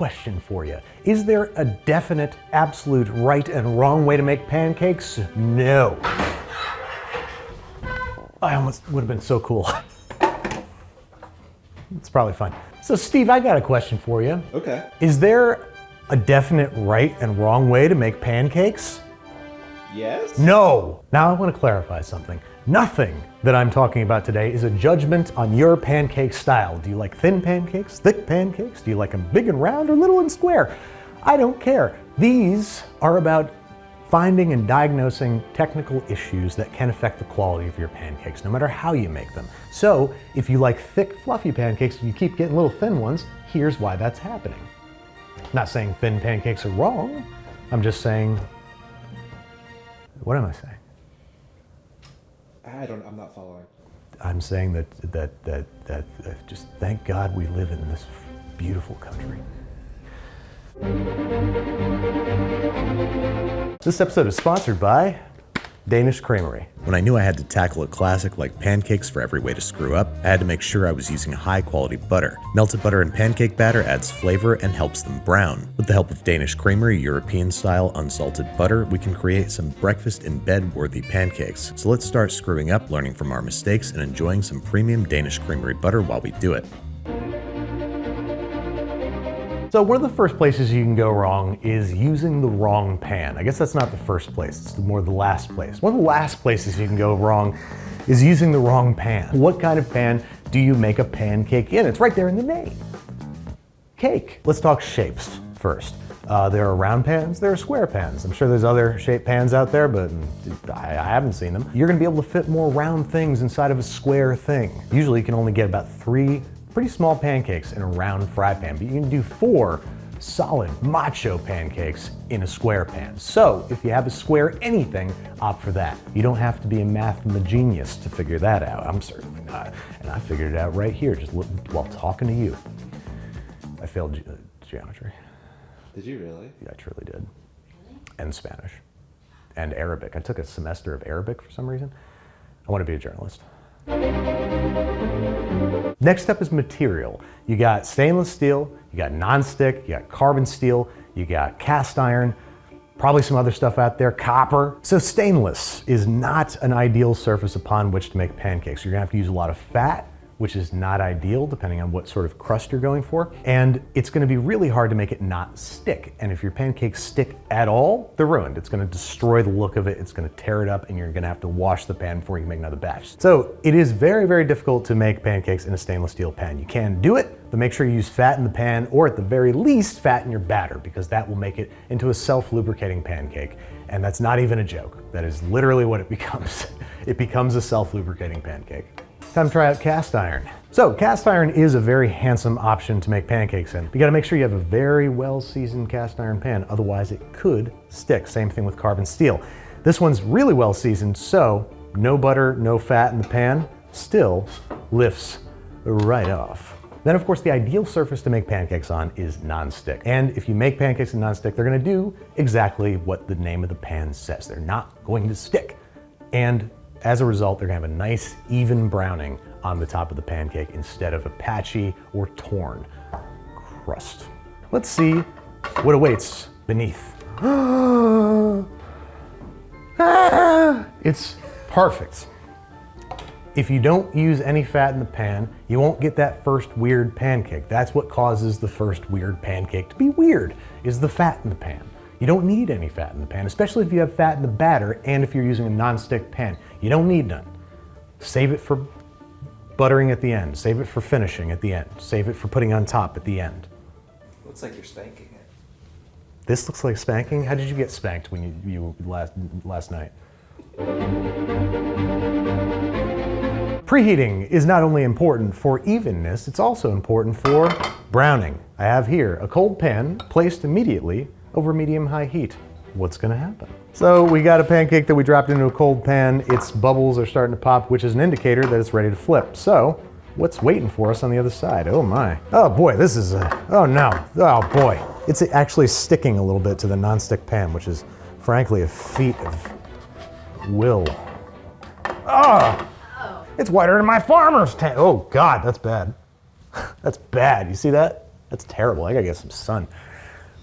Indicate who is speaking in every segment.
Speaker 1: question for you. Is there a definite, absolute right and wrong way to make pancakes? No. I almost would have been so cool. It's probably fine. So Steve, I got a question for you.
Speaker 2: Okay.
Speaker 1: Is there a definite right and wrong way to make pancakes?
Speaker 2: Yes?
Speaker 1: No. Now I want to clarify something. Nothing that I'm talking about today is a judgment on your pancake style. Do you like thin pancakes, thick pancakes? Do you like them big and round or little and square? I don't care. These are about finding and diagnosing technical issues that can affect the quality of your pancakes, no matter how you make them. So if you like thick, fluffy pancakes and you keep getting little thin ones, here's why that's happening. I'm not saying thin pancakes are wrong. I'm just saying, what am I saying?
Speaker 2: I'm not following.
Speaker 1: I'm saying that just thank God we live in this beautiful country. This episode is sponsored by Danish Creamery. When I knew I had to tackle a classic like pancakes for every way to screw up, I had to make sure I was using high quality butter. Melted butter in pancake batter adds flavor and helps them brown. With the help of Danish Creamery European style unsalted butter, we can create some breakfast in bed worthy pancakes. So let's start screwing up, learning from our mistakes, and enjoying some premium Danish Creamery butter while we do it. So one of the first places you can go wrong is using the wrong pan. I guess that's not the first place, it's more the last place. One of the last places you can go wrong is using the wrong pan. What kind of pan do you make a pancake in? It's right there in the name. Cake. Let's talk shapes first. There are round pans, there are square pans. I'm sure there's other shaped pans out there, but I haven't seen them. You're gonna be able to fit more round things inside of a square thing. Usually you can only get about 3 pretty small pancakes in a round fry pan, but you can do 4 solid macho pancakes in a square pan. So if you have a square anything, opt for that. You don't have to be a math-genius to figure that out. I'm certainly not. And I figured it out right here, just while talking to you. I failed geometry.
Speaker 2: Did you really?
Speaker 1: Yeah, I truly did. And Spanish. And Arabic. I took a semester of Arabic for some reason. I want to be a journalist. Next up is material. You got stainless steel, you got non-stick, you got carbon steel, you got cast iron, probably some other stuff out there, copper. So stainless is not an ideal surface upon which to make pancakes. You're gonna have to use a lot of fat, which is not ideal depending on what sort of crust you're going for. And it's gonna be really hard to make it not stick. And if your pancakes stick at all, they're ruined. It's gonna destroy the look of it, it's gonna tear it up, and you're gonna have to wash the pan before you can make another batch. So it is very, very difficult to make pancakes in a stainless steel pan. You can do it, but make sure you use fat in the pan, or at the very least, fat in your batter, because that will make it into a self-lubricating pancake. And that's not even a joke. That is literally what it becomes. It becomes a self-lubricating pancake. Time to try out cast iron. So cast iron is a very handsome option to make pancakes in. You gotta make sure you have a very well-seasoned cast iron pan, otherwise it could stick. Same thing with carbon steel. This one's really well-seasoned, so no butter, no fat in the pan, still lifts right off. Then of course the ideal surface to make pancakes on is non-stick. And if you make pancakes in non-stick, they're gonna do exactly what the name of the pan says. They're not going to stick. And as a result, they're gonna have a nice, even browning on the top of the pancake instead of a patchy or torn crust. Let's see what awaits beneath. It's perfect. If you don't use any fat in the pan, you won't get that first weird pancake. That's what causes the first weird pancake to be weird, is the fat in the pan. You don't need any fat in the pan, especially if you have fat in the batter and if you're using a non-stick pan. You don't need none. Save it for buttering at the end. Save it for finishing at the end. Save it for putting on top at the end.
Speaker 2: Looks like you're spanking it.
Speaker 1: This looks like spanking? How did you get spanked when you last night? Preheating is not only important for evenness, it's also important for browning. I have here a cold pan placed immediately over medium-high heat. What's gonna happen? So we got a pancake that we dropped into a cold pan. Its bubbles are starting to pop, which is an indicator that it's ready to flip. So what's waiting for us on the other side? Oh my. Oh boy, this is oh no. Oh boy. It's actually sticking a little bit to the non-stick pan, which is frankly a feat of will. Oh! It's whiter than my farmer's tan. Oh God, that's bad. That's bad. You see that? That's terrible. I gotta get some sun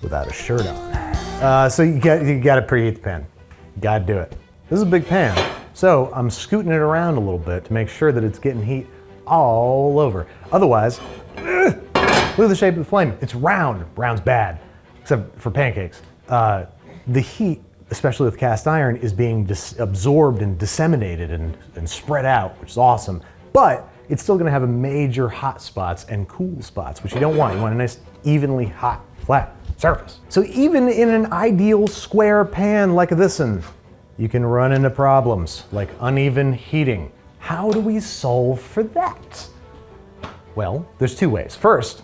Speaker 1: without a shirt on. So you gotta preheat the pan. You gotta do it. This is a big pan, so I'm scooting it around a little bit to make sure that it's getting heat all over. Otherwise, look at the shape of the flame. It's round. Round's bad, except for pancakes. The heat, especially with cast iron, is being absorbed and disseminated and spread out, which is awesome. But it's still gonna have a major hot spots and cool spots, which you don't want. You want a nice, evenly hot, flat surface. So even in an ideal square pan like this one, you can run into problems like uneven heating. How do we solve for that? Well, there's two ways. First,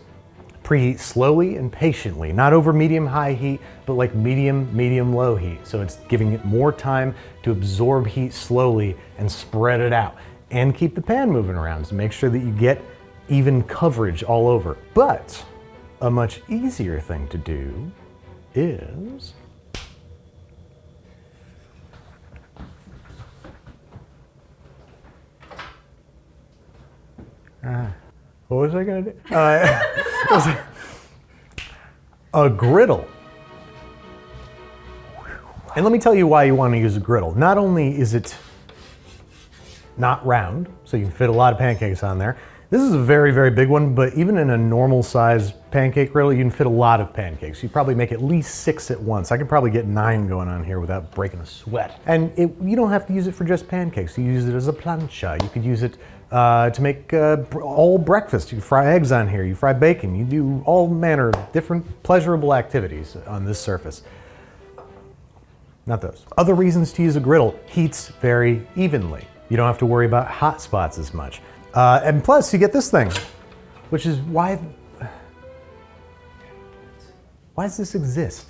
Speaker 1: preheat slowly and patiently, not over medium-high heat, but like medium-low heat. So it's giving it more time to absorb heat slowly and spread it out. And keep the pan moving around to make sure that you get even coverage all over. But a much easier thing to do is what was I gonna do? A griddle. And let me tell you why you want to use a griddle. Not only is it not round, so you can fit a lot of pancakes on there. This is a very, very big one, but even in a normal size pancake griddle, you can fit a lot of pancakes. You probably make at least 6 at once. I could probably get 9 going on here without breaking a sweat. And you don't have to use it for just pancakes. You use it as a plancha. You could use it to make all breakfast. You fry eggs on here, you fry bacon, you do all manner of different pleasurable activities on this surface. Not those. Other reasons to use a griddle: heats very evenly. You don't have to worry about hot spots as much. And plus, you get this thing, which is why does this exist?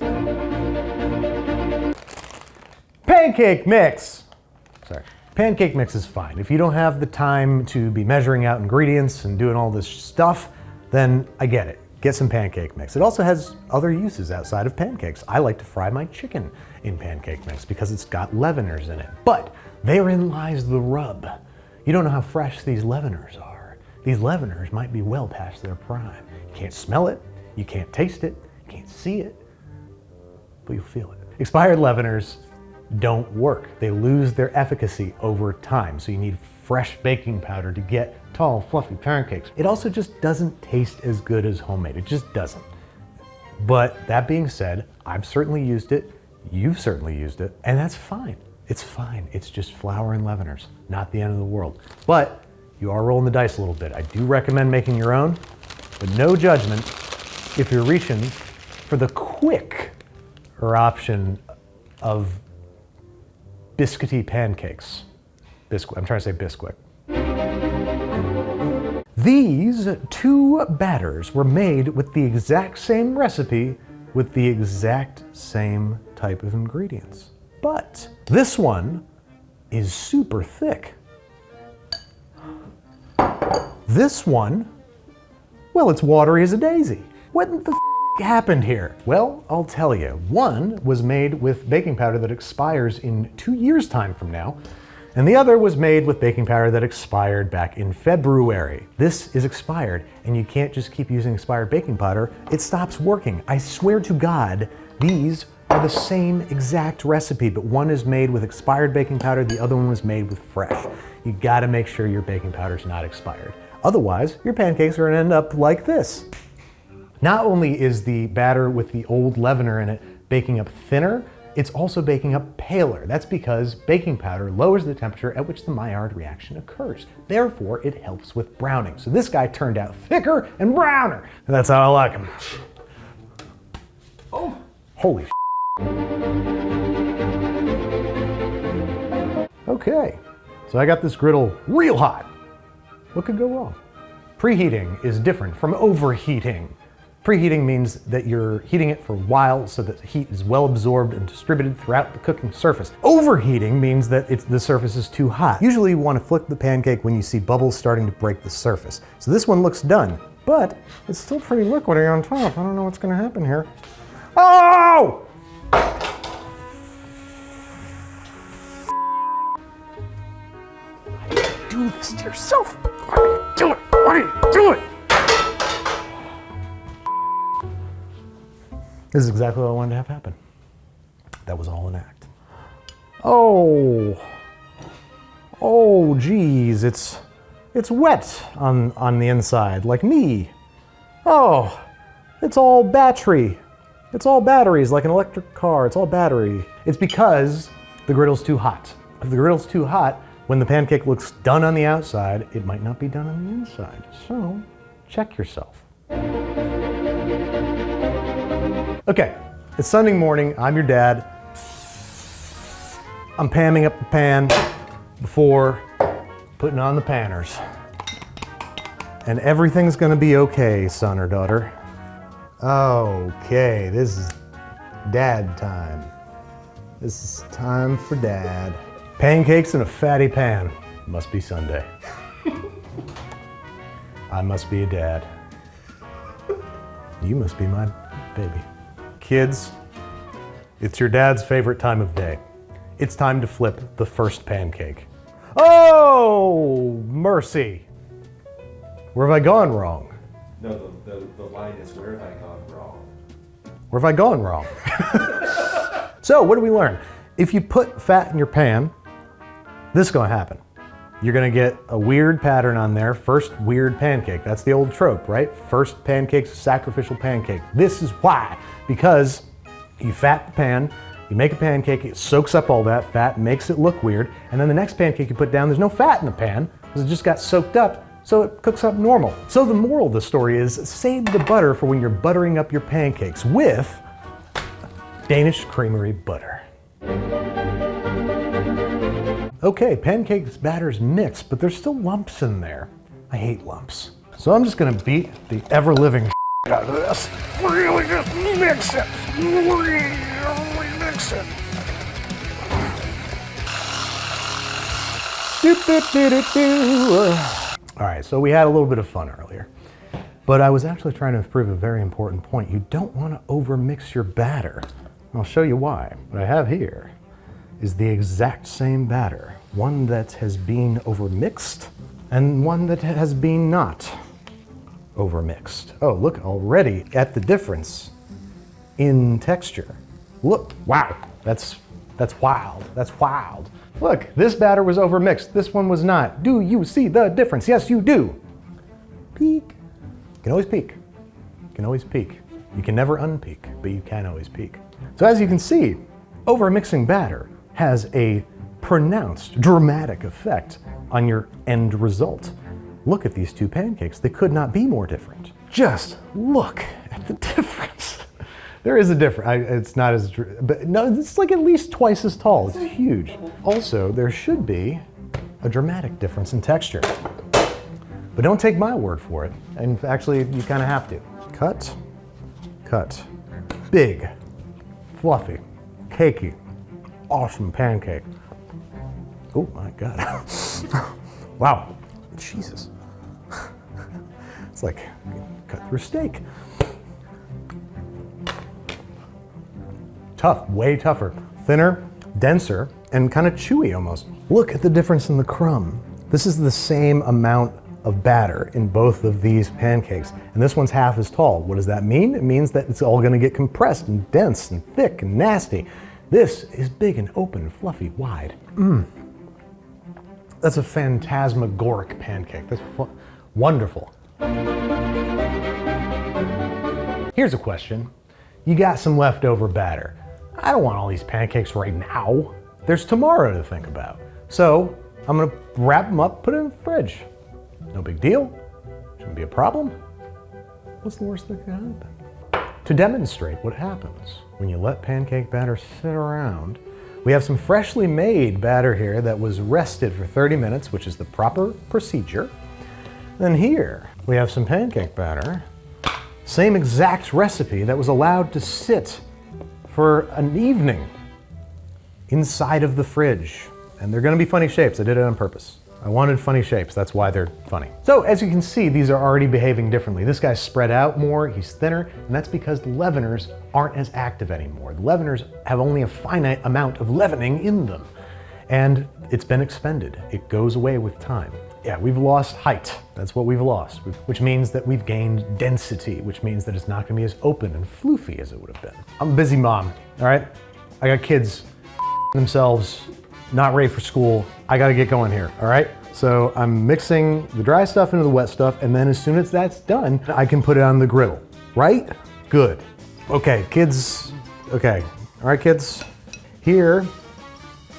Speaker 1: Pancake mix. Sorry. Pancake mix is fine. If you don't have the time to be measuring out ingredients and doing all this stuff, then I get it. Get some pancake mix. It also has other uses outside of pancakes. I like to fry my chicken in pancake mix because it's got leaveners in it. But therein lies the rub. You don't know how fresh these leaveners are. These leaveners might be well past their prime. You can't smell it, you can't taste it, you can't see it, but you'll feel it. Expired leaveners don't work. They lose their efficacy over time. So you need fresh baking powder to get tall, fluffy pancakes. It also just doesn't taste as good as homemade. It just doesn't. But that being said, I've certainly used it. You've certainly used it. And that's fine. It's fine. It's just flour and leaveners. Not the end of the world. But you are rolling the dice a little bit. I do recommend making your own, but no judgment if you're reaching for the quicker option of biscuity pancakes. I'm trying to say Bisquick. These two batters were made with the exact same recipe with the exact same type of ingredients. But this one is super thick. This one, well, it's watery as a daisy. What the happened here? Well, I'll tell you. One was made with baking powder that expires in 2 years' time from now, and the other was made with baking powder that expired back in February. This is expired, and you can't just keep using expired baking powder. It stops working. I swear to God, these are the same exact recipe, but one is made with expired baking powder, the other one was made with fresh. You gotta make sure your baking powder's not expired. Otherwise, your pancakes are gonna end up like this. Not only is the batter with the old leavener in it baking up thinner, it's also baking up paler. That's because baking powder lowers the temperature at which the Maillard reaction occurs. Therefore, it helps with browning. So this guy turned out thicker and browner. And that's how I like him. Oh, holy shit. Okay, so I got this griddle real hot. What could go wrong? Preheating is different from overheating. Preheating means that you're heating it for a while so that the heat is well absorbed and distributed throughout the cooking surface. Overheating means that the surface is too hot. Usually you want to flick the pancake when you see bubbles starting to break the surface. So this one looks done, but it's still pretty liquidy on top. I don't know what's going to happen here. Oh! Why do you do this to yourself? Why do you do it? Why do you do it? This is exactly what I wanted to have happen. That was all an act. Oh, geez, it's wet on the inside, like me. Oh, it's all battery. It's all batteries, like an electric car. It's all battery. It's because the griddle's too hot. If the griddle's too hot, when the pancake looks done on the outside, it might not be done on the inside. So, check yourself. Okay, it's Sunday morning. I'm your dad. I'm pamming up the pan before putting on the panners. And everything's gonna be okay, son or daughter. Okay, this is dad time. This is time for dad. Pancakes in a fatty pan. Must be Sunday. I must be a dad. You must be my baby. Kids, it's your dad's favorite time of day. It's time to flip the first pancake. Oh, mercy. Where have I gone wrong?
Speaker 2: No, the line is, where have I gone wrong?
Speaker 1: Where have I gone wrong? So, what did we learn? If you put fat in your pan, this is gonna happen. You're gonna get a weird pattern on there. First weird pancake. That's the old trope, right? First pancake's a sacrificial pancake. This is why. Because you fat the pan, you make a pancake, it soaks up all that fat, makes it look weird, and then the next pancake you put down, there's no fat in the pan, because it just got soaked up, so it cooks up normal. So the moral of the story is, save the butter for when you're buttering up your pancakes with Danish Creamery butter. Okay, pancakes batter's mixed, but there's still lumps in there. I hate lumps. So I'm just gonna beat the ever-living out of this. Really just mix it. Really mix it. All right, so we had a little bit of fun earlier, but I was actually trying to prove a very important point. You don't want to overmix your batter. I'll show you why. What I have here is the exact same batter. One that has been overmixed and one that has been not overmixed. Oh, look already at the difference in texture. Look, wow, that's wild, that's wild. Look, this batter was overmixed, this one was not. Do you see the difference? Yes, you do. Peek. You can always peek. You can always peek. You can never unpeak, but you can always peek. So as you can see, overmixing batter has a pronounced, dramatic effect on your end result. Look at these two pancakes. They could not be more different. Just look at the difference. There is a difference. It's not as, but no, it's like at least twice as tall. It's huge. Also, there should be a dramatic difference in texture. But don't take my word for it. And actually, you kind of have to. Cut, cut. Big, fluffy, cakey, awesome pancake. Oh my God. Wow, Jesus. It's like cut through steak. Tough, way tougher. Thinner, denser, and kind of chewy almost. Look at the difference in the crumb. This is the same amount of batter in both of these pancakes, and this one's half as tall. What does that mean? It means that it's all gonna get compressed and dense and thick and nasty. This is big and open and fluffy, wide. That's a phantasmagoric pancake. That's wonderful. Here's a question. You got some leftover batter. I don't want all these pancakes right now. There's tomorrow to think about. So I'm gonna wrap them up, put it in the fridge. No big deal. Shouldn't be a problem. What's the worst that can happen? To demonstrate what happens when you let pancake batter sit around, we have some freshly made batter here that was rested for 30 minutes, which is the proper procedure. Then here, we have some pancake batter, same exact recipe that was allowed to sit for an evening inside of the fridge. And they're gonna be funny shapes. I did it on purpose. I wanted funny shapes, that's why they're funny. So as you can see, these are already behaving differently. This guy's spread out more, he's thinner, and that's because the leaveners aren't as active anymore. The leaveners have only a finite amount of leavening in them, and it's been expended. It goes away with time. Yeah, we've lost height. That's what we've lost, which means that we've gained density, which means that it's not gonna be as open and floofy as it would have been. I'm a busy mom, all right? I got kids themselves, not ready for school. I gotta get going here, all right? So I'm mixing the dry stuff into the wet stuff, and then as soon as that's done, I can put it on the griddle, right? Good. Okay, kids, okay. All right, kids, here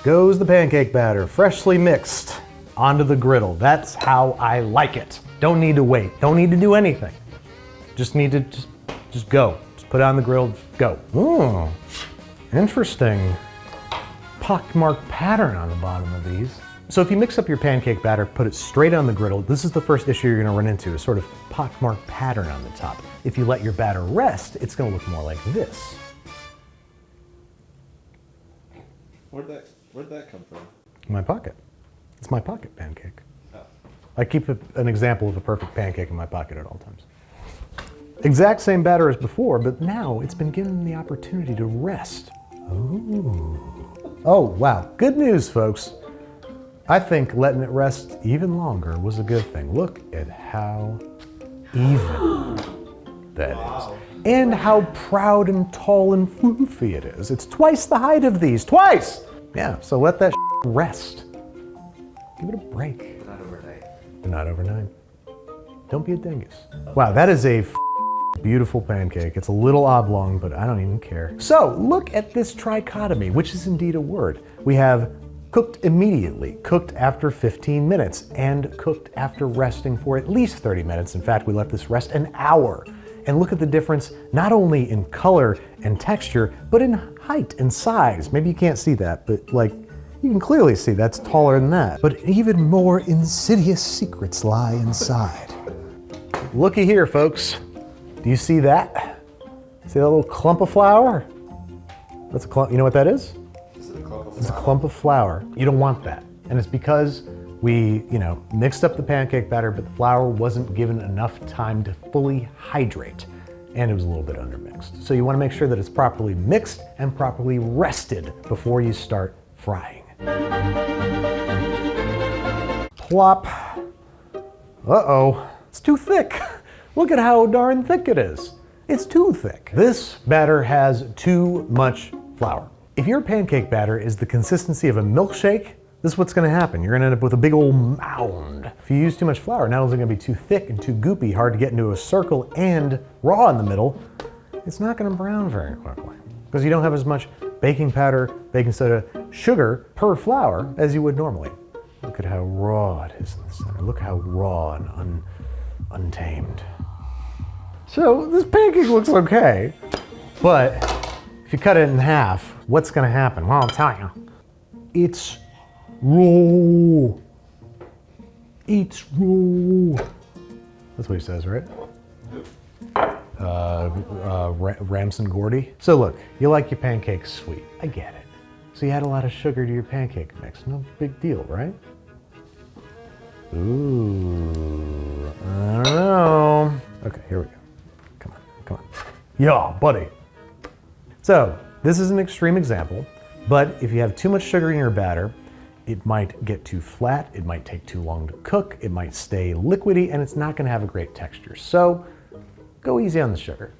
Speaker 1: goes the pancake batter, freshly mixed onto the griddle. That's how I like it. Don't need to wait, don't need to do anything. Just need to just go. Just put it on the grill, go. Ooh, interesting pockmarked pattern on the bottom of these. So if you mix up your pancake batter, put it straight on the griddle, this is the first issue you're gonna run into, a sort of pockmarked pattern on the top. If you let your batter rest, it's gonna look more like this.
Speaker 2: Where'd that come from?
Speaker 1: My pocket. It's my pocket pancake.
Speaker 2: Oh.
Speaker 1: I keep an example of a perfect pancake in my pocket at all times. Exact same batter as before, but now it's been given the opportunity to rest. Ooh. Oh, wow. Good news, folks. I think letting it rest even longer was a good thing. Look at how even that is. And how proud and tall and floofy it is. It's twice the height of these, twice! Yeah, so let that rest. Give it a break.
Speaker 2: Not overnight.
Speaker 1: Not overnight. Don't be a dingus. Wow, that is a beautiful pancake. It's a little oblong, but I don't even care. So look at this trichotomy, which is indeed a word. We have cooked immediately, cooked after 15 minutes, and cooked after resting for at least 30 minutes. In fact, we let this rest an hour. And look at the difference, not only in color and texture, but in height and size. Maybe you can't see that, but like, you can clearly see that's taller than that. But even more insidious secrets lie inside. Looky here, folks. Do you see that? See that little clump of flour? That's a clump, you know what that is?
Speaker 2: Is it a clump of
Speaker 1: It's a
Speaker 2: flour?
Speaker 1: clump of flour. You don't want that. And it's because we, mixed up the pancake batter, but the flour wasn't given enough time to fully hydrate. And it was a little bit undermixed. So you want to make sure that it's properly mixed and properly rested before you start frying. Plop. Uh-oh, it's too thick. Look at how darn thick it is. It's too thick. This batter has too much flour. If your pancake batter is the consistency of a milkshake, this is what's gonna happen. You're gonna end up with a big old mound. If you use too much flour, not only is it gonna be too thick and too goopy, hard to get into a circle and raw in the middle, it's not gonna brown very quickly because you don't have as much baking powder, baking soda, sugar per flour as you would normally. Look at how raw it is in the center. Look how raw and untamed. So this pancake looks okay, but if you cut it in half, what's gonna happen? Well, I'll tell you. It's raw. It's raw. That's what he says, right? Ramson Gordy. So look, you like your pancakes sweet. I get it. So you add a lot of sugar to your pancake mix. No big deal, right? Ooh, I don't know. Okay, here we go. Come on. Yeah, buddy. So this is an extreme example, but if you have too much sugar in your batter, it might get too flat, it might take too long to cook, it might stay liquidy, and it's not gonna have a great texture. So go easy on the sugar.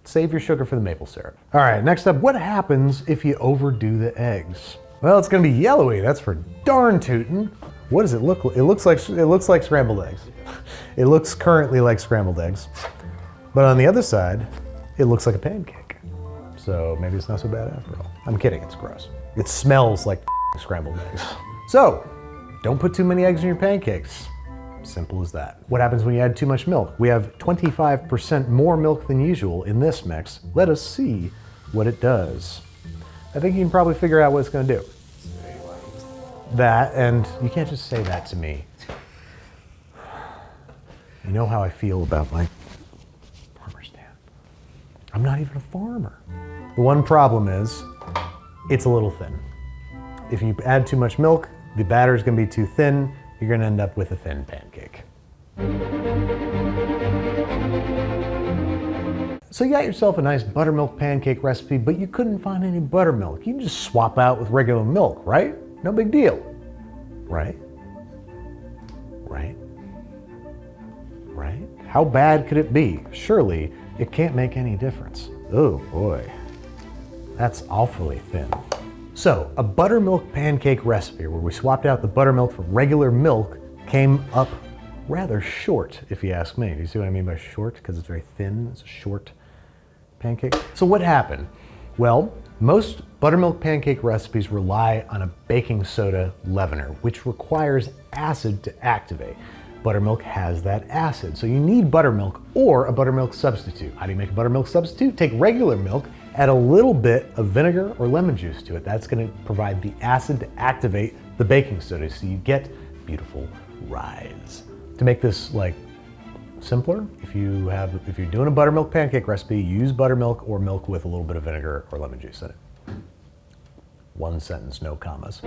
Speaker 1: Save your sugar for the maple syrup. All right, next up, what happens if you overdo the eggs? Well, it's gonna be yellowy, that's for darn tootin'. What does it look like? It looks like scrambled eggs. It looks currently like scrambled eggs. But on the other side, it looks like a pancake. So maybe it's not so bad after all. I'm kidding, it's gross. It smells like scrambled eggs. So, don't put too many eggs in your pancakes. Simple as that. What happens when you add too much milk? We have 25% more milk than usual in this mix. Let us see what it does. I think you can probably figure out what it's gonna do. That, and you can't just say that to me. You know how I feel about my farmer stand. I'm not even a farmer. The one problem is, it's a little thin. If you add too much milk, the batter is gonna be too thin, you're gonna end up with a thin pancake. So you got yourself a nice buttermilk pancake recipe, but you couldn't find any buttermilk. You can just swap out with regular milk, right? No big deal, right? How bad could it be? Surely it can't make any difference. Oh boy, that's awfully thin. So a buttermilk pancake recipe where we swapped out the buttermilk for regular milk came up rather short, if you ask me. Do you see what I mean by short? Because it's very thin, it's a short pancake. So what happened? Well, most buttermilk pancake recipes rely on a baking soda leavener, which requires acid to activate. Buttermilk has that acid, so you need buttermilk or a buttermilk substitute. How do you make a buttermilk substitute? Take regular milk, add a little bit of vinegar or lemon juice to it. That's gonna provide the acid to activate the baking soda, so you get beautiful rise. To make this like simpler, if you're doing a buttermilk pancake recipe, use buttermilk or milk with a little bit of vinegar or lemon juice in it. One sentence, no commas.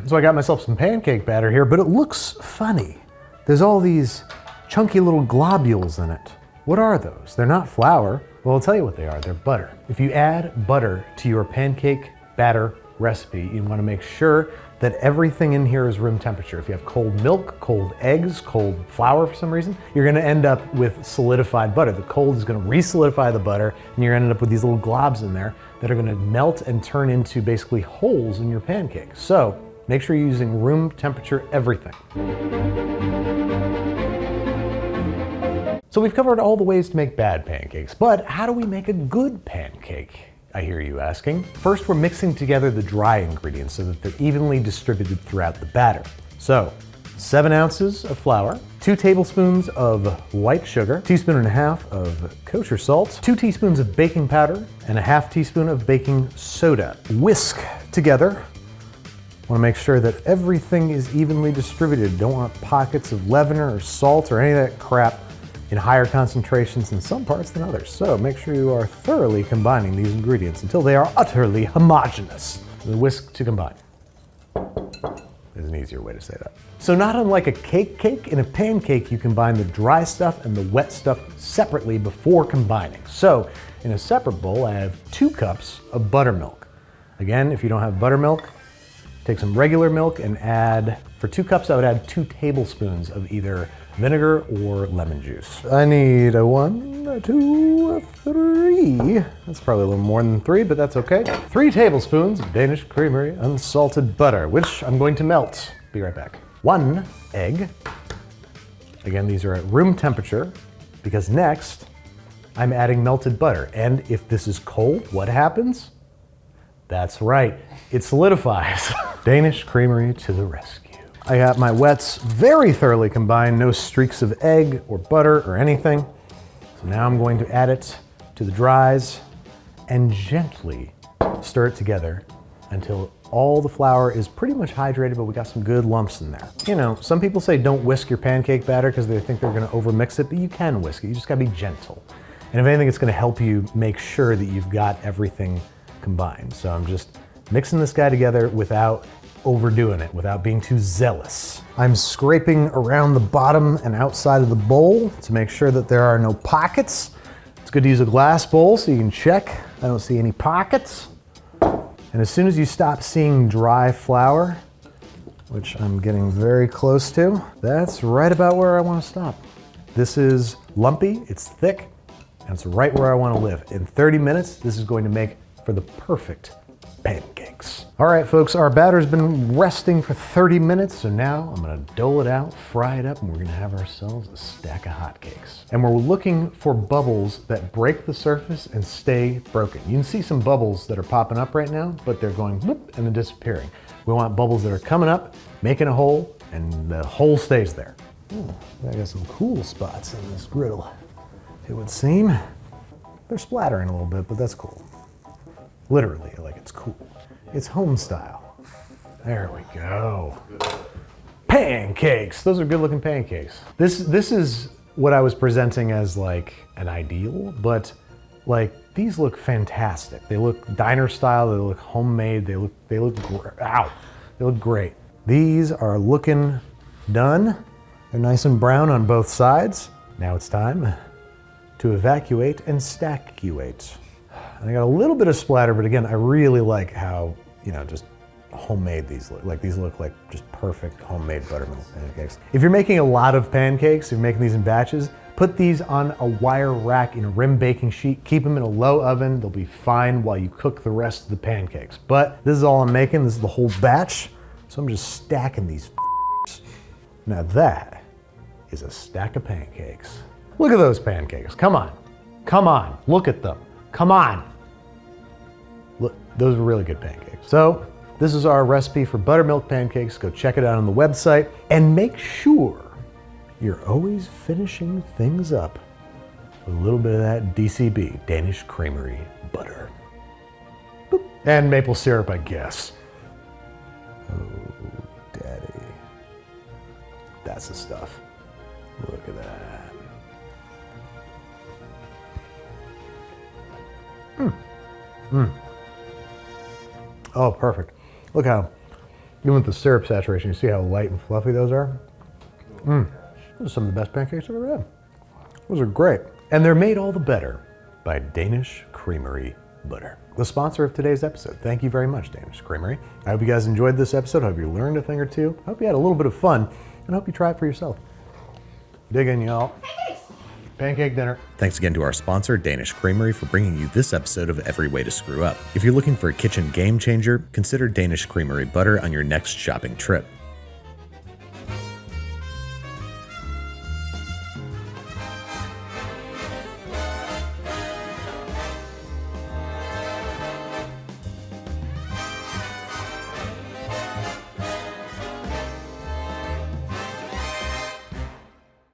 Speaker 1: So I got myself some pancake batter here, but it looks funny. There's all these chunky little globules in it. What are those? They're not flour. Well, I'll tell you what they are. They're butter. If you add butter to your pancake batter recipe, you want to make sure that everything in here is room temperature. If you have cold milk, cold eggs, cold flour for some reason, you're gonna end up with solidified butter. The cold is gonna re-solidify the butter, and you're gonna end up with these little globs in there that are gonna melt and turn into basically holes in your pancake. So make sure you're using room temperature everything. So we've covered all the ways to make bad pancakes, but how do we make a good pancake? I hear you asking. First, we're mixing together the dry ingredients so that they're evenly distributed throughout the batter. So, 7 ounces of flour, 2 tablespoons of white sugar, 1.5 teaspoons of kosher salt, 2 teaspoons of baking powder, and 1/2 teaspoon of baking soda. Whisk together. Want to make sure that everything is evenly distributed. Don't want pockets of leavener or salt or any of that crap in higher concentrations in some parts than others. So make sure you are thoroughly combining these ingredients until they are utterly homogeneous. Whisk to combine. There's an easier way to say that. So not unlike a cake, in a pancake you combine the dry stuff and the wet stuff separately before combining. So in a separate bowl I have 2 cups of buttermilk. Again, if you don't have buttermilk, take some regular milk and add, for 2 cups I would add 2 tablespoons of either vinegar or lemon juice. I need a 1, 2, 3. That's probably a little more than 3, but that's okay. 3 tablespoons of Danish Creamery unsalted butter, which I'm going to melt. Be right back. 1 egg. Again, these are at room temperature because next I'm adding melted butter. And if this is cold, what happens? That's right, it solidifies. Danish Creamery to the rescue. I got my wets very thoroughly combined, no streaks of egg or butter or anything. So now I'm going to add it to the dries and gently stir it together until all the flour is pretty much hydrated, but we got some good lumps in there. You know, some people say don't whisk your pancake batter because they think they're gonna overmix it, but you can whisk it, you just gotta be gentle. And if anything, it's gonna help you make sure that you've got everything combined. So I'm just mixing this guy together without overdoing it, without being too zealous. I'm scraping around the bottom and outside of the bowl to make sure that there are no pockets. It's good to use a glass bowl so you can check. I don't see any pockets. And as soon as you stop seeing dry flour, which I'm getting very close to, that's right about where I want to stop. This is lumpy, it's thick, and it's right where I want to live. In 30 minutes, this is going to make for the perfect pancakes. All right, folks, our batter's been resting for 30 minutes, so now I'm gonna dole it out, fry it up, and we're gonna have ourselves a stack of hotcakes. And we're looking for bubbles that break the surface and stay broken. You can see some bubbles that are popping up right now, but they're going whoop and then disappearing. We want bubbles that are coming up, making a hole, and the hole stays there. Ooh, I got some cool spots in this griddle, it would seem. They're splattering a little bit, but that's cool. Literally, like it's cool. It's home style. There we go. Pancakes, those are good looking pancakes. This is what I was presenting as like an ideal, but like these look fantastic. They look diner style, they look homemade, they look great. These are looking done. They're nice and brown on both sides. Now it's time to evacuate and stackuate. And I got a little bit of splatter, but again, I really like how, you know, just homemade these look. Like these look like just perfect homemade buttermilk pancakes. If you're making a lot of pancakes, if you're making these in batches, put these on a wire rack in a rim baking sheet. Keep them in a low oven. They'll be fine while you cook the rest of the pancakes. But this is all I'm making. This is the whole batch. So I'm just stacking these. Now that is a stack of pancakes. Look at those pancakes. Come on. Come on. Look at them. Come on. Look, those are really good pancakes. So this is our recipe for buttermilk pancakes. Go check it out on the website and make sure you're always finishing things up with a little bit of that DCB, Danish Creamery butter. Boop. And maple syrup, I guess. Oh, daddy. That's the stuff. Look at that. Oh, perfect. Look how, even with the syrup saturation, you see how light and fluffy those are? Those are some of the best pancakes I've ever had. Those are great. And they're made all the better by Danish Creamery butter, the sponsor of today's episode. Thank you very much, Danish Creamery. I hope you guys enjoyed this episode. I hope you learned a thing or two. I hope you had a little bit of fun, and I hope you try it for yourself. Dig in, y'all. Pancake dinner. Thanks again to our sponsor, Danish Creamery, for bringing you this episode of Every Way to Screw Up. If you're looking for a kitchen game changer, consider Danish Creamery butter on your next shopping trip.